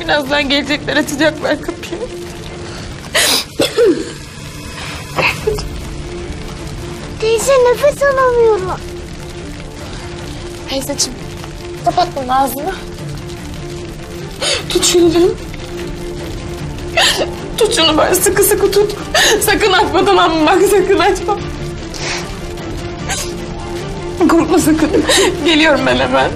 Birazdan gelecekler, açacaklar kapıyı. Teyze, nefes alamıyorum. Teyzeciğim, kapat bunun ağzını. Tut şunu canım. Tut şunu böyle sıkı sıkı tut. Sakın açma, tamam mı? Bak sakın açma. Korkma sakın. Geliyorum ben hemen.